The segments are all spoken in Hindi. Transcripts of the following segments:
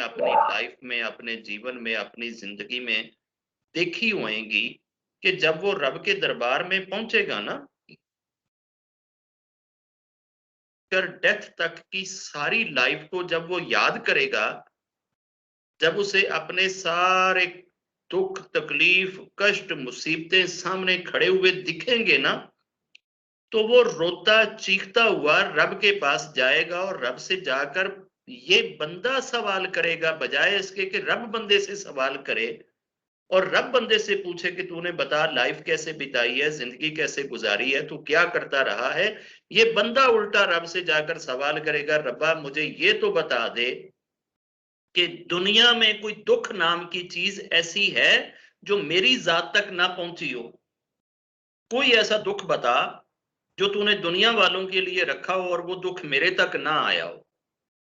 अपनी लाइफ में, अपने जीवन में, अपनी जिंदगी में देखी होंगी कि जब वो रब के दरबार में पहुंचेगा ना, कर डेथ तक की सारी लाइफ को जब वो याद करेगा, जब उसे अपने सारे दुख, तकलीफ, कष्ट, मुसीबतें सामने खड़े हुए दिखेंगे ना, तो वो रोता चीखता हुआ रब के पास जाएगा और रब से जाकर ये बंदा सवाल करेगा, बजाय इसके कि रब बंदे से सवाल करे और रब बंदे से पूछे कि तूने बता लाइफ कैसे बिताई है, जिंदगी कैसे गुजारी है, तू क्या करता रहा है। ये बंदा उल्टा रब से जाकर सवाल करेगा, रब्बा मुझे ये तो बता दे कि दुनिया में कोई दुख नाम की चीज ऐसी है जो मेरी जात तक ना पहुंची हो। कोई ऐसा दुख बता जो तूने दुनिया वालों के लिए रखा हो और वो दुख मेरे तक ना आया हो।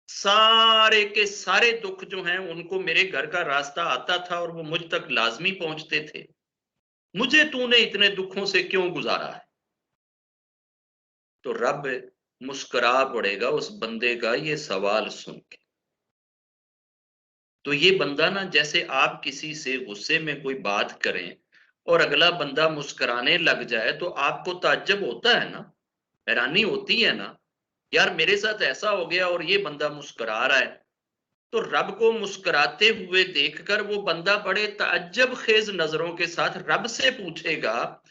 सारे के सारे दुख जो हैं उनको मेरे घर का रास्ता आता था और वो मुझ तक लाजमी पहुंचते थे। मुझे तूने इतने दुखों से क्यों गुजारा है। तो रब मुस्कुरा पड़ेगा उस बंदे का ये सवाल सुन के। तो ये बंदा ना, जैसे आप किसी से गुस्से में कोई बात करें और अगला बंदा मुस्कुराने लग जाए तो आपको ताज्जुब होता है ना, हैरानी होती है ना, यार मेरे साथ ऐसा हो गया और ये बंदा मुस्कुरा रहा है। तो रब को मुस्कुराते हुए देखकर वो बंदा बड़े ताज्जुब खेज नजरों के साथ रब से पूछेगा,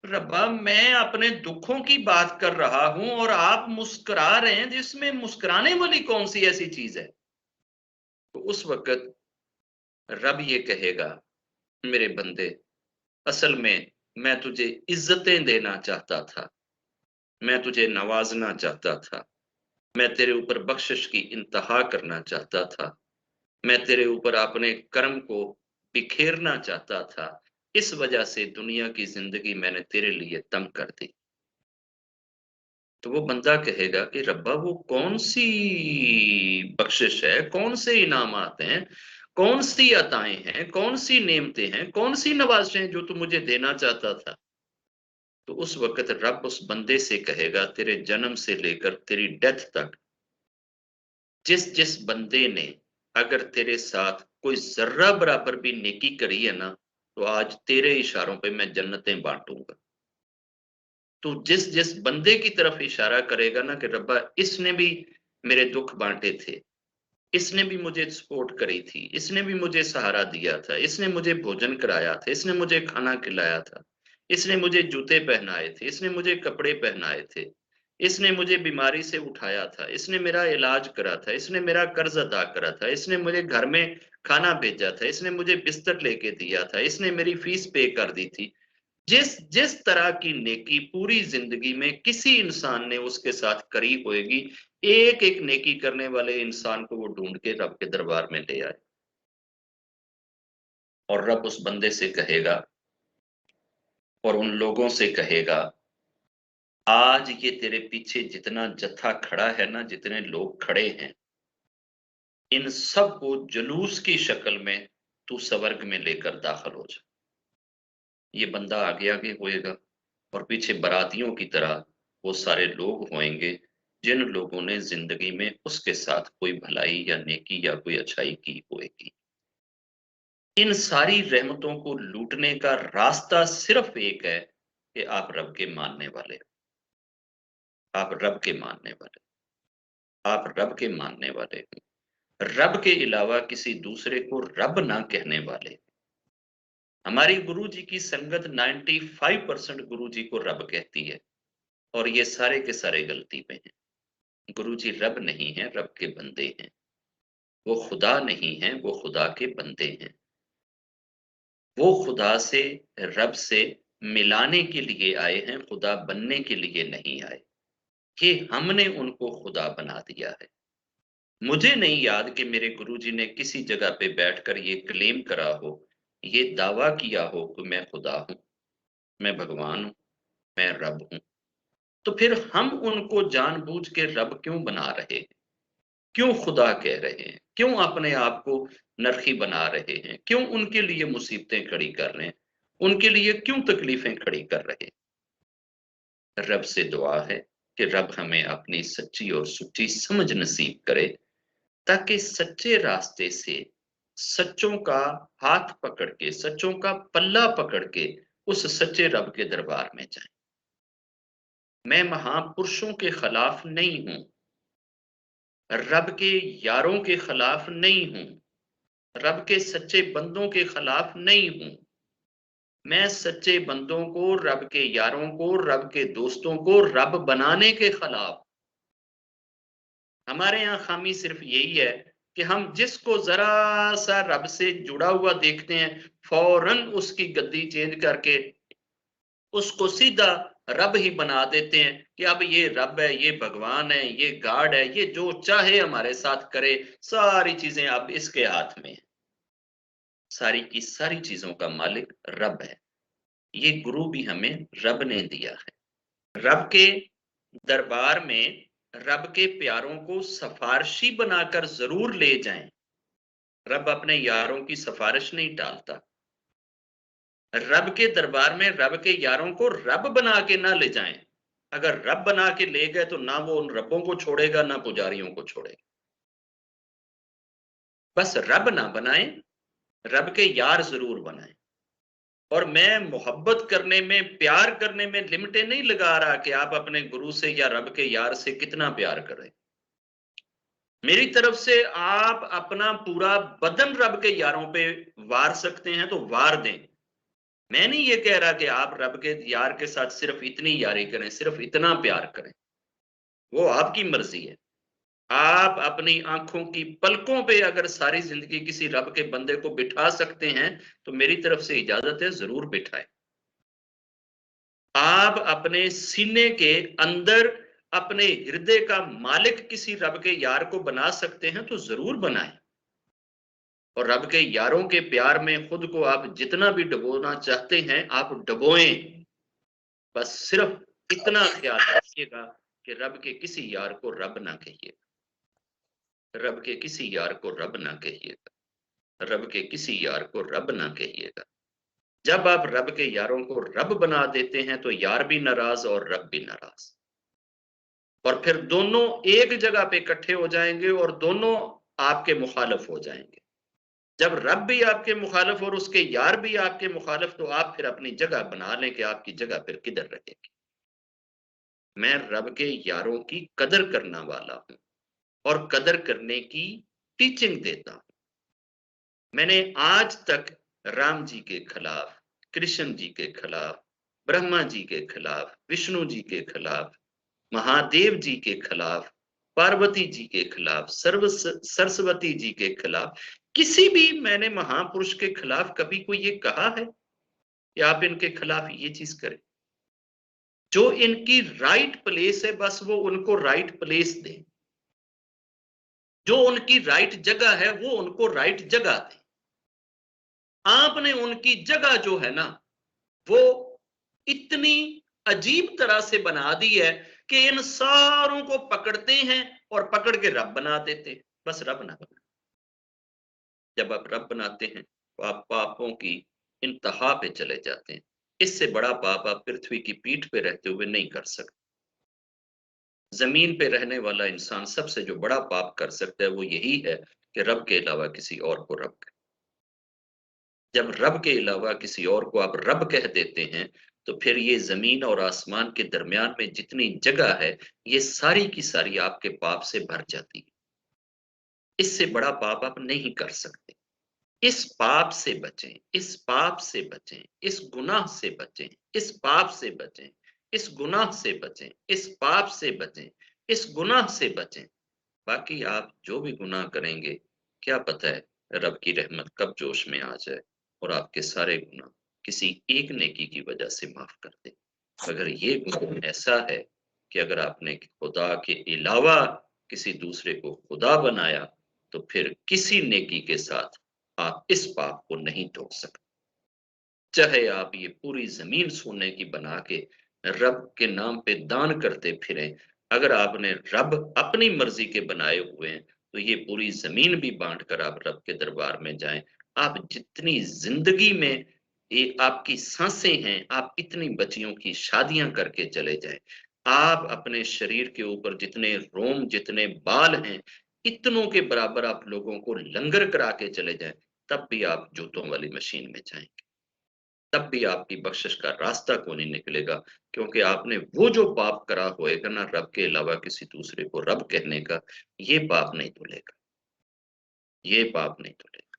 रब्बा मैं अपने दुखों की बात कर रहा हूं और आप मुस्कुरा रहे हैं, जिसमें मुस्कुराने वाली कौन सी ऐसी चीज है। तो उस वक्त रब ये कहेगा, मेरे बंदे, असल में मैं तुझे इज्जतें देना चाहता था, मैं तुझे नवाजना चाहता था, मैं तेरे ऊपर बख्शिश की इंतहा करना चाहता था, मैं तेरे ऊपर अपने कर्म को बिखेरना चाहता था। इस वजह से दुनिया की जिंदगी मैंने तेरे लिए तंग कर दी। तो वो बंदा कहेगा कि रब्बा वो कौन सी बख्शिश है, कौन से इनामात हैं, कौन सी अताएं हैं, कौन सी नेमतें हैं, कौन सी नवाज़ें हैं जो तू मुझे देना चाहता था। तो उस वक्त रब उस बंदे से कहेगा, तेरे जन्म से लेकर तेरी डेथ तक जिस जिस बंदे ने अगर तेरे साथ कोई जर्रा बराबर भी नेकी करी है ना, तो आज तेरे इशारों पे मैं जन्नतें बांटूंगा। तो जिस जिस बंदे की तरफ इशारा करेगा ना कि रब्बा इसने भी मेरे दुख बांटे थे, इसने भी मुझे सपोर्ट करी थी, इसने भी मुझे सहारा दिया था, इसने मुझे भोजन कराया था, इसने मुझे खाना खिलाया था, इसने मुझे जूते पहनाए थे, इसने मुझे कपड़े पहनाए थे, इसने मुझे बीमारी से उठाया था, इसने मेरा इलाज करा था, इसने मेरा कर्ज अदा करा था, इसने मुझे घर में खाना भेजा था, इसने मुझे बिस्तर लेके दिया था, इसने मेरी फीस पे कर दी थी। जिस जिस तरह की नेकी पूरी जिंदगी में किसी इंसान ने उसके साथ करी होगी, एक एक नेकी करने वाले इंसान को वो ढूंढ के रब के दरबार में ले आए और रब उस बंदे से कहेगा और उन लोगों से कहेगा, आज ये तेरे पीछे जितना जत्था खड़ा है ना, जितने लोग खड़े हैं, इन सब को जुलूस की शक्ल में तू स्वर्ग में लेकर दाखिल हो जा। ये बंदा आगे आगे होएगा और पीछे बारातियों की तरह वो सारे लोग होंगे जिन लोगों ने जिंदगी में उसके साथ कोई भलाई या नेकी या कोई अच्छाई की होगी। इन सारी रहमतों को लूटने का रास्ता सिर्फ एक है कि आप रब के मानने वाले हो, आप रब के मानने वाले, आप रब के मानने वाले हो, रब के अलावा किसी दूसरे को रब ना कहने वाले। हमारी गुरु जी की संगत 95% गुरु जी को रब कहती है और ये सारे के सारे गलती पे हैं। गुरु जी रब नहीं है, रब के बंदे हैं। वो खुदा नहीं है, वो खुदा के बंदे हैं। वो खुदा से, रब से मिलाने के लिए आए हैं, खुदा बनने के लिए नहीं आए। कि हमने उनको खुदा बना दिया है। मुझे नहीं याद कि मेरे गुरुजी ने किसी जगह पे बैठकर ये क्लेम करा हो, ये दावा किया हो कि मैं खुदा हूं, मैं भगवान हूं, मैं रब हूं। तो फिर हम उनको जानबूझ के रब क्यों बना रहे हैं, क्यों खुदा कह रहे हैं, क्यों अपने आप को नरखी बना रहे हैं, क्यों उनके लिए मुसीबतें खड़ी कर रहे हैं, उनके लिए क्यों तकलीफें खड़ी कर रहे हैं। रब से दुआ है कि रब हमें अपनी सच्ची और सुच्ची समझ नसीब करे, ताकि सच्चे रास्ते से सच्चों का हाथ पकड़ के, सच्चों का पल्ला पकड़ के उस सच्चे रब के दरबार में जाएं। मैं महापुरुषों के खिलाफ नहीं हूं, रब के यारों के खिलाफ नहीं हूं, रब के सच्चे बंदों के खिलाफ नहीं हूं। मैं सच्चे बंदों को, रब के यारों को, रब के दोस्तों को रब बनाने के खिलाफ। हमारे यहाँ खामी सिर्फ यही है कि हम जिसको जरा सा रब से जुड़ा हुआ देखते हैं, फौरन उसकी गद्दी चेंज करके उसको सीधा रब ही बना देते हैं कि अब ये रब है, ये भगवान है, ये गॉड है, ये जो चाहे हमारे साथ करे, सारी चीजें अब इसके हाथ में है। सारी की सारी चीजों का मालिक रब है। ये गुरु भी हमें रब ने दिया है। रब के दरबार में रब के प्यारों को सिफारशी बनाकर जरूर ले जाएं। रब अपने यारों की सिफारिश नहीं टालता। रब के दरबार में रब के यारों को रब बना के ना ले जाएं। अगर रब बना के ले गए तो ना वो उन रब्बों को छोड़ेगा, ना पुजारियों को छोड़ेगा। बस रब ना बनाएं, रब के यार जरूर बनाएं। और मैं मोहब्बत करने में, प्यार करने में लिमिटें नहीं लगा रहा कि आप अपने गुरु से या रब के यार से कितना प्यार करें। मेरी तरफ से आप अपना पूरा बदन रब के यारों पे वार सकते हैं तो वार दें। मैं नहीं ये कह रहा कि आप रब के यार के साथ सिर्फ इतनी यारी करें, सिर्फ इतना प्यार करें, वो आपकी मर्जी है। आप अपनी आंखों की पलकों पे अगर सारी जिंदगी किसी रब के बंदे को बिठा सकते हैं तो मेरी तरफ से इजाजत है, जरूर बिठाएं। आप अपने सीने के अंदर अपने हृदय का मालिक किसी रब के यार को बना सकते हैं तो जरूर बनाएं। और रब के यारों के प्यार में खुद को आप जितना भी डुबोना चाहते हैं आप डुबोएं। बस सिर्फ इतना ख्याल रखिएगा कि रब के किसी यार को रब ना कहिएगा, रब के किसी यार को रब ना कहिएगा, रब के किसी यार को रब ना कहिएगा। जब आप रब के यारों को रब बना देते हैं तो यार भी नाराज और रब भी नाराज, और फिर दोनों एक जगह पे इकट्ठे हो जाएंगे और दोनों आपके मुखालिफ हो जाएंगे। जब रब भी आपके मुखालिफ और उसके यार भी आपके मुखालिफ, तो आप फिर अपनी जगह बना लें कि आपकी जगह फिर किधर रहेगी। मैं रब के यारों की कदर करने वाला हूं और कदर करने की टीचिंग देता हूं। मैंने आज तक राम जी के खिलाफ, कृष्ण जी के खिलाफ, ब्रह्मा जी के खिलाफ, विष्णु जी के खिलाफ, महादेव जी के खिलाफ, पार्वती जी के खिलाफ, सरस्वती जी के खिलाफ, किसी भी मैंने महापुरुष के खिलाफ कभी कोई ये कहा है कि आप इनके खिलाफ ये चीज करें? जो इनकी राइट प्लेस है बस वो उनको राइट प्लेस दें, जो उनकी राइट जगह है वो उनको राइट जगह दें। आपने उनकी जगह जो है ना वो इतनी अजीब तरह से बना दी है कि इन सारों को पकड़ते हैं और पकड़ के रब बना देते हैं। बस रब ना बना। जब आप रब बनाते हैं तो आप पापों की इंतहा पे चले जाते हैं। इससे बड़ा पाप आप पृथ्वी की पीठ पे रहते हुए नहीं कर सकते। जमीन पे रहने वाला इंसान सबसे जो बड़ा पाप कर सकता है वो यही है कि रब के अलावा किसी और को रब करे। जब रब के अलावा किसी और को आप रब कह देते हैं तो फिर ये जमीन और आसमान के दरमियान में जितनी जगह है ये सारी की सारी आपके पाप से भर जाती है। इससे बड़ा पाप आप नहीं कर सकते। इस पाप से बचें, इस पाप से बचें, इस गुनाह से बचें, इस पाप से बचें, इस गुनाह से बचें, इस पाप से बचें, इस गुनाह से बचें। बाकी आप जो भी गुनाह करेंगे, क्या पता है रब की रहमत कब जोश में आ जाए और आपके सारे गुनाह किसी एक नेकी की वजह से माफ कर दे। अगर ये गुनाह ऐसा है कि अगर आपने खुदा के अलावा किसी दूसरे को खुदा बनाया तो फिर किसी नेकी के साथ आप इस पाप को नहीं धो सकते। चाहे आप ये पूरी जमीन सोने की बना के रब के नाम पे दान करते फिरें, अगर आपने रब अपनी मर्जी के बनाए हुए हैं तो ये पूरी जमीन भी बांट कर आप रब के दरबार में जाएं। आप जितनी जिंदगी में ये आपकी सांसें हैं, आप इतनी बच्चियों की शादियां करके चले जाएं। आप अपने शरीर के ऊपर जितने रोम, जितने बाल हैं, इतनों के बराबर आप लोगों को लंगर करा के चले जाएं, तब भी आप जूतों वाली मशीन में जाएंगे, तब भी आपकी बख्शिश का रास्ता को नहीं निकलेगा, क्योंकि आपने वो जो पाप करा होएगा ना रब के अलावा किसी दूसरे को रब कहने का, ये पाप नहीं धुलेगा, ये पाप नहीं धुलेगा।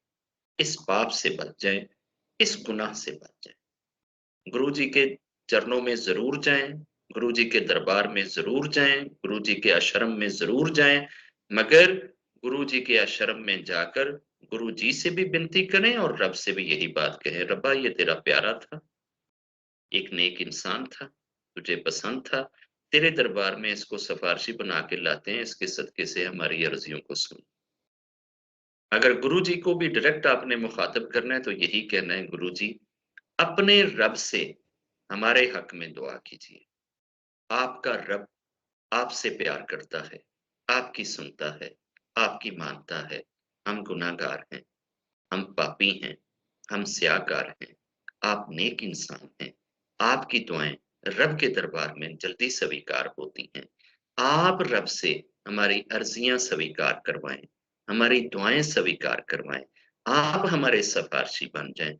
इस पाप से बच जाएं, इस गुनाह से बच जाएं। गुरु जी के चरणों में जरूर जाएं, गुरु जी के दरबार में जरूर जाएं, गुरु जी के आश्रम में जरूर जाएं, मगर गुरु जी के आश्रम में जाकर गुरु जी से भी विनती करें और रब से भी यही बात कहें, रब्बा ये तेरा प्यारा था, एक नेक इंसान था, तुझे पसंद था, तेरे दरबार में इसको सिफारशी बना के लाते हैं, इसके सदके से हमारी अर्जियों को सुन। अगर गुरु जी को भी डायरेक्ट आपने मुखातब करना है तो यही कहना है, गुरु जी अपने रब से हमारे हक में दुआ कीजिए। आपका रब आपसे प्यार करता है, आपकी सुनता है, आपकी मानता है। हम गुनाहगार हैं, हम पापी हैं, हम स्याहकार हैं, आप नेक इंसान हैं। आपकी दुआएं रब के दरबार में जल्दी स्वीकार होती हैं। आप रब से हमारी अर्जियां स्वीकार करवाएं, हमारी दुआएं स्वीकार करवाएं। आप हमारे सिफारशी बन जाएं।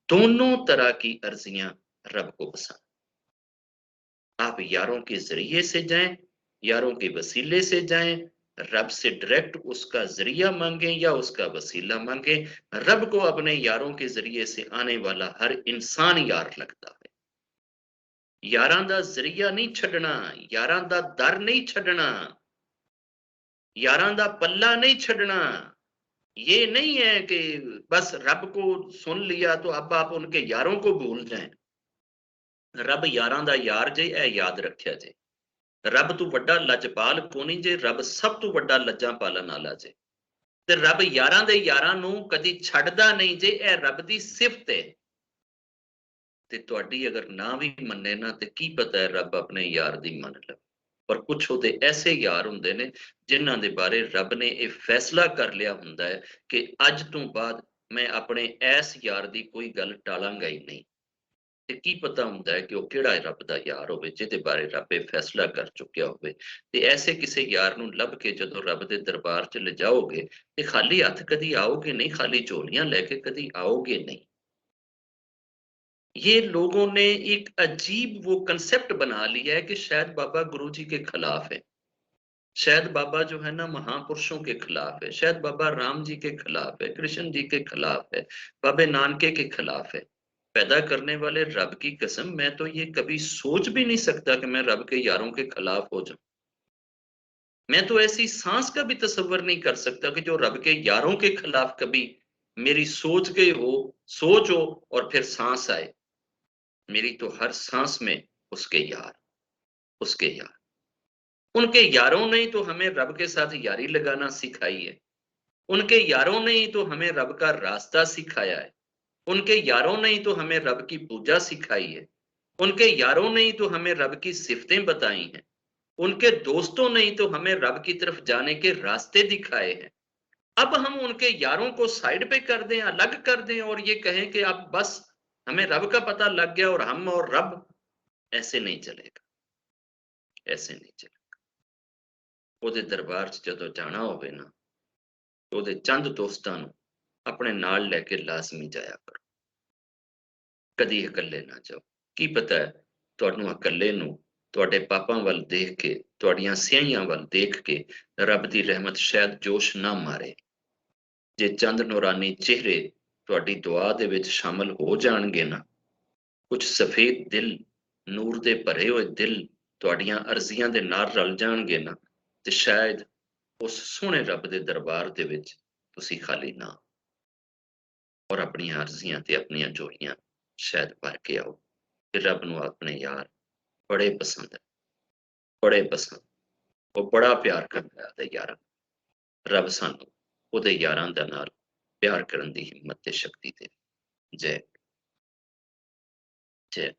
दोनों तरह की अर्जियां रब को पसंद। आप यारों के ज़रिए से जाएँ, यारों के वसीले से जाएँ, रब से डायरेक्ट उसका ज़रिया माँगे या उसका वसीला माँगे। रब को अपने यारों के ज़रिए से आने वाला हर इंसान यार लगता है। यारां दा ज़रिया नहीं छड्डना, यारां दा दर नहीं छड्डना, यारां दा पल्ला नहीं छड्डना। ये नहीं है कि बस रब को सुन लिया तो अब आप उनके यारों को भूल जाएँ। रब यारां दा यार जे, ए याद रखिया जे। रब तू वड्डा लजपाल कोनी जे, रब सब तू वड्डा लज्जां पालन वाला जे। ते रब यारां दे यारां नूं कदी छड्डदा नहीं जे, ए रब दी सिफत है। ते तुहाडी अगर ना भी मन्ने ना ते की पता है रब अपने यार दी मन लवे। पर कुछ ओहदे ऐसे यार हुंदे ने जिन्हां दे बारे रब ने ये फैसला कर लिया हुंदा है कि अज तों बाद मैं अपने ऐस यार दी कोई गल टालांगा ही नहीं। ते की पता ਹੁੰਦਾ है कि ਉਹ ਕਿਹੜਾ ਰੱਬ ਦਾ ਯਾਰ ਹੋਵੇ ਜਿਹਦੇ ਬਾਰੇ ਰੱਬ ਇਹ ਫੈਸਲਾ ਕਰ ਚੁੱਕਿਆ ਹੋਵੇ ਤੇ ਐਸੇ ਕਿਸੇ ਯਾਰ ਨੂੰ ਲੱਭ ਕੇ ਜਦੋਂ ਰੱਬ ਦੇ ਦਰਬਾਰ 'ਚ ਲਿਜਾਓਗੇ ਤੇ ਖਾਲੀ ਹੱਥ ਕਦੀ आओगे नहीं, खाली झोलियां लेके कदी आओगे नहीं। ये लोगों ने एक अजीब वो कंसेप्ट बना लिया है कि शायद बाबा गुरु जी के खिलाफ है, शायद बाबा जो है ना महापुरुषों के खिलाफ है, शायद बाबा राम जी के खिलाफ है, कृष्ण जी के खिलाफ है, बाबे नानके के खिलाफ है। पैदा करने वाले रब की कसम, मैं तो ये कभी सोच भी नहीं सकता कि मैं रब के यारों के खिलाफ हो जाऊं। मैं तो ऐसी सांस का भी तसव्वुर नहीं कर सकता कि जो रब के यारों के खिलाफ कभी मेरी सोच के हो, सोच हो और फिर सांस आए। मेरी तो हर सांस में उसके यार, उसके यार। उनके यारों ने ही तो हमें रब के साथ यारी लगाना सिखाई है। उनके यारों ने ही तो हमें रब का रास्ता सिखाया है। उनके यारों ने ही तो हमें रब की पूजा सिखाई है। उनके यारों ने ही तो हमें रब की सिफ़तें बताई हैं। उनके दोस्तों ने ही तो हमें रब की तरफ जाने के रास्ते दिखाए हैं। अब हम उनके यारों को साइड पे कर दें, अलग कर दें और ये कहें कि अब बस हमें रब का पता लग गया और हम और रब, ऐसे नहीं चलेगा, ऐसे नहीं चलेगा। ਉਹਦੇ ਦਰਬਾਰ 'ਚ ਜਦੋਂ ਜਾਣਾ ਹੋਵੇ ਨਾ, ਉਹਦੇ ਚੰਦ ਦੋਸਤਾਂ ਨੂੰ ਆਪਣੇ ਨਾਲ ਲੈ ਕੇ ਲਾਜ਼ਮੀ ਜਾਇਆ ਕਰੋ। ਕਦੀ ਇਕੱਲੇ ਨਾ ਜਾਓ। ਕੀ ਪਤਾ ਹੈ ਤੁਹਾਨੂੰ ਇਕੱਲੇ ਨੂੰ ਤੁਹਾਡੇ ਪਾਪਾਂ ਵੱਲ ਦੇਖ ਕੇ, ਤੁਹਾਡੀਆਂ ਸਿਆਹੀਆਂ ਵੱਲ ਦੇਖ ਕੇ ਰੱਬ ਦੀ ਰਹਿਮਤ ਸ਼ਾਇਦ ਜੋਸ਼ ਨਾ ਮਾਰੇ। ਜੇ ਚੰਦ ਨੂਰਾਨੀ ਚਿਹਰੇ ਤੁਹਾਡੀ ਦੁਆ ਦੇ ਵਿੱਚ ਸ਼ਾਮਲ ਹੋ ਜਾਣਗੇ ਨਾ, ਕੁਝ ਸਫੇਦ ਦਿਲ, ਨੂਰ ਦੇ ਭਰੇ ਹੋਏ ਦਿਲ ਤੁਹਾਡੀਆਂ ਅਰਜ਼ੀਆਂ ਦੇ ਨਾਲ ਰਲ ਜਾਣਗੇ ਨਾ, ਤੇ ਸ਼ਾਇਦ ਉਸ ਸੋਹਣੇ ਰੱਬ ਦੇ ਦਰਬਾਰ ਦੇ ਵਿੱਚ ਤੁਸੀਂ ਖਾਲੀ ਨਾ ਔਰ ਆਪਣੀਆਂ ਅਰਜ਼ੀਆਂ ਤੇ ਆਪਣੀਆਂ ਝੋਲੀਆਂ ਸ਼ਾਇਦ ਭਰ ਕੇ ਆਓ। ਕਿ ਰੱਬ ਨੂੰ ਆਪਣੇ ਯਾਰ ਬੜੇ ਪਸੰਦ ਹੈ, ਬੜੇ ਪਸੰਦ। ਉਹ ਬੜਾ ਪਿਆਰ ਕਰਦਾ ਹੈ ਆਪਦੇ ਯਾਰਾਂ ਨੂੰ। ਰੱਬ ਸਾਨੂੰ ਉਹਦੇ ਯਾਰਾਂ ਦੇ ਨਾਲ ਪਿਆਰ ਕਰਨ ਦੀ ਹਿੰਮਤ ਤੇ ਸ਼ਕਤੀ ਦੇ। ਜੈ ਜੈ।